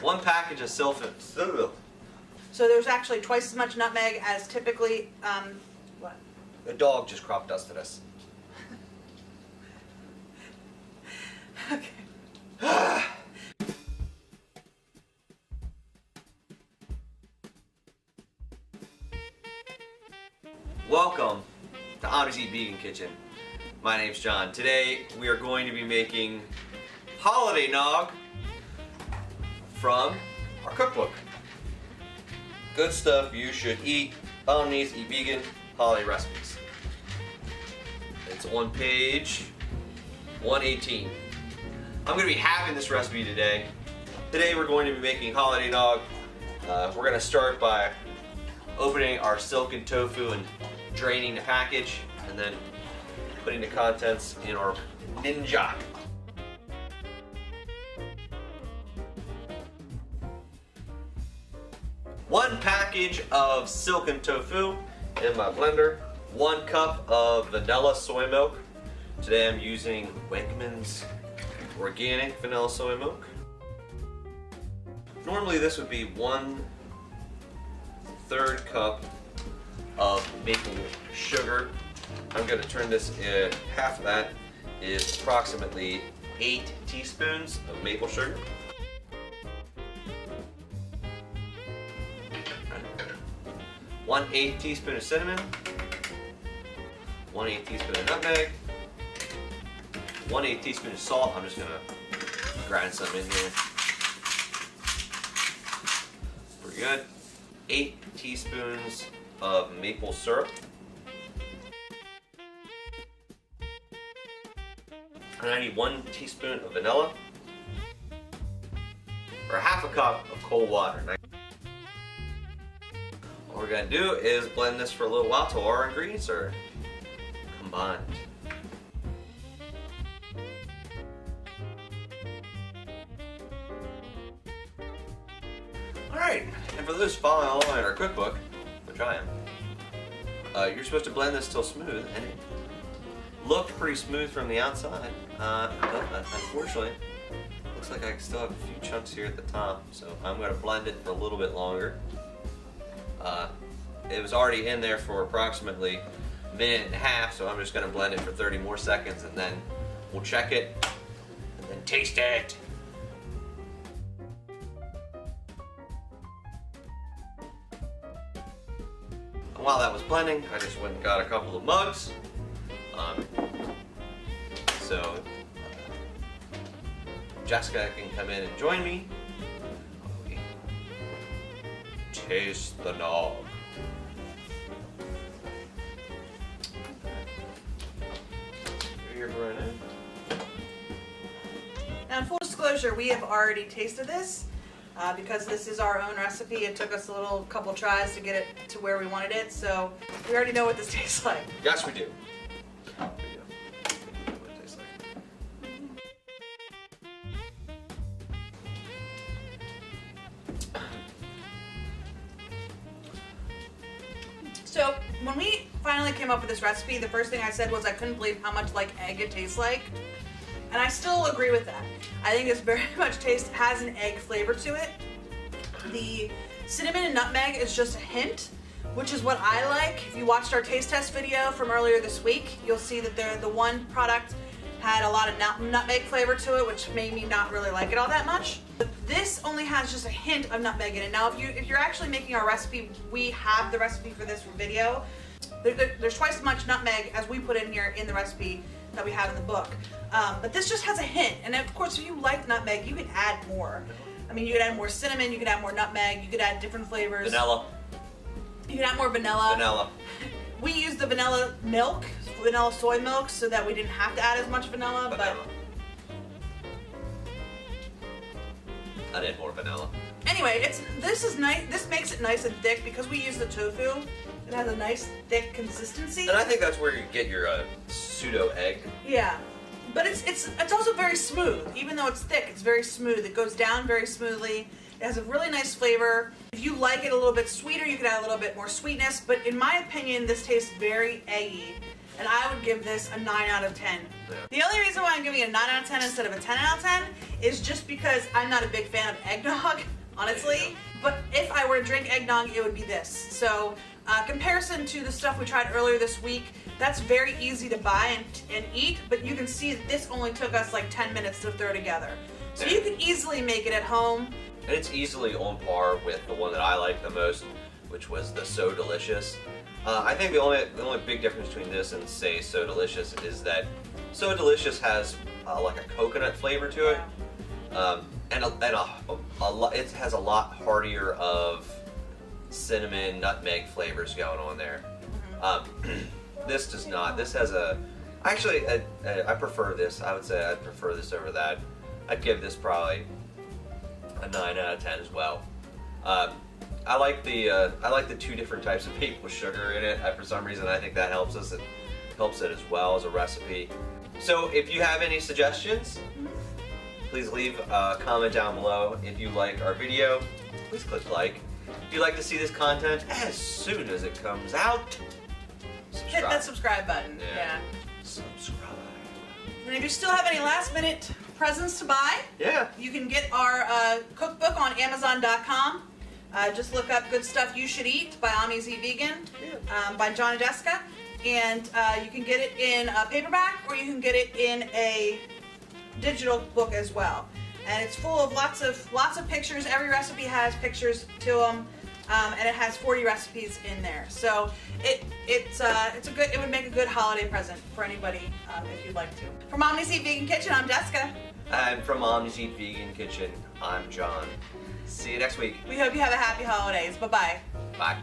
1 package of silken. So there's actually twice as much nutmeg as typically, what? A dog just crop dusted us. Okay. Welcome to Omnis Eat Vegan Kitchen. My name's John. Today we are going to be making holiday nog from our cookbook. Good stuff you should eat. Omnis Eat Vegan holiday recipes. It's on page 118. I'm going to be having this recipe today. Today we're going to be making holiday nog. We're going to start by opening our silken tofu and draining the package, and then putting the contents in our Ninja. One package of silken tofu in my blender. 1 cup of vanilla soy milk. Today I'm using Wegmans organic vanilla soy milk. Normally this would be 1/3 cup of maple sugar. I'm going to turn this in. Half of that is approximately 8 teaspoons of maple sugar. 1/8 teaspoon of cinnamon. 1/8 teaspoon of nutmeg. 1/8 teaspoon of salt. I'm just going to grind some in here. Pretty good. 8 teaspoons of maple syrup. And I need 1 teaspoon of vanilla. Or 1/2 cup of cold water. What we're going to do is blend this for a little while till our ingredients are combined. Alright, and for those following along in our cookbook, which I am, you're supposed to blend this till smooth, and it looked pretty smooth from the outside, but unfortunately, looks like I still have a few chunks here at the top, so I'm going to blend it for a little bit longer. It was already in there for approximately 1.5 minutes, so I'm just going to blend it for 30 more seconds, and then we'll check it, and then taste it. And while that was blending, I just went and got a couple of mugs. So Jessica can come in and join me. Taste the nog. Here, Brennan. Now, in full disclosure, we have already tasted this because this is our own recipe. It took us a couple tries to get it to where we wanted it, so we already know what this tastes like. Yes, we do. So when we finally came up with this recipe, the first thing I said was I couldn't believe how much like egg it tastes like. And I still agree with that. I think it's very much has an egg flavor to it. The cinnamon and nutmeg is just a hint, which is what I like. If you watched our taste test video from earlier this week, you'll see that the one product had a lot of nutmeg flavor to it, which made me not really like it all that much. But this only has just a hint of nutmeg in it. Now, if you're actually making our recipe, we have the recipe for this video. There's twice as much nutmeg as we put in here in the recipe that we have in the book. But this just has a hint. And of course, if you like nutmeg, you can add more. I mean, you could add more cinnamon, you could add more nutmeg, you could add different flavors. Vanilla. You can add more vanilla. Vanilla. We used the vanilla milk, vanilla soy milk, so that we didn't have to add as much vanilla. But I did more vanilla. Anyway, this is nice. This makes it nice and thick because we use the tofu. It has a nice thick consistency. And I think that's where you get your pseudo egg. Yeah, but it's also very smooth. Even though it's thick, it's very smooth. It goes down very smoothly. It has a really nice flavor. If you like it a little bit sweeter, you could add a little bit more sweetness. But in my opinion, this tastes very eggy. and I would give this a 9 out of 10. Yeah. The only reason why I'm giving it a 9 out of 10 instead of a 10 out of 10 is just because I'm not a big fan of eggnog, honestly. But if I were to drink eggnog, it would be this. So, comparison to the stuff we tried earlier this week, that's very easy to buy and eat, but you can see that this only took us like 10 minutes to throw together. So you can easily make it at home. And it's easily on par with the one that I like the most, which was the So Delicious. I think the only big difference between this and, say, So Delicious is that So Delicious has like a coconut flavor to it, and it has a lot heartier of cinnamon, nutmeg flavors going on there. This does not. This has actually, I prefer this. I would say I'd prefer this over that. I'd give this probably a 9 out of 10 as well. I like the 2 different types of maple sugar in it. For some reason, I think that helps us. It helps it as well as a recipe. So if you have any suggestions, please leave a comment down below. If you like our video, please click like. If you'd like to see this content as soon as it comes out, subscribe. Hit that subscribe button. Yeah. Subscribe. And if you still have any last minute presents to buy, you can get our cookbook on Amazon.com. Just look up Good Stuff You Should Eat by Omnis Eat Vegan by John and Jessica. And you can get it in a paperback or you can get it in a digital book as well. And it's full of lots of pictures. Every recipe has pictures to them, and it has 40 recipes in there. So it would make a good holiday present for anybody if you'd like to. From Omnis Eat Vegan Kitchen, I'm Jessica. And from Omnis Eat Vegan Kitchen, I'm John. See you next week. We hope you have a happy holidays. Bye-bye. Bye.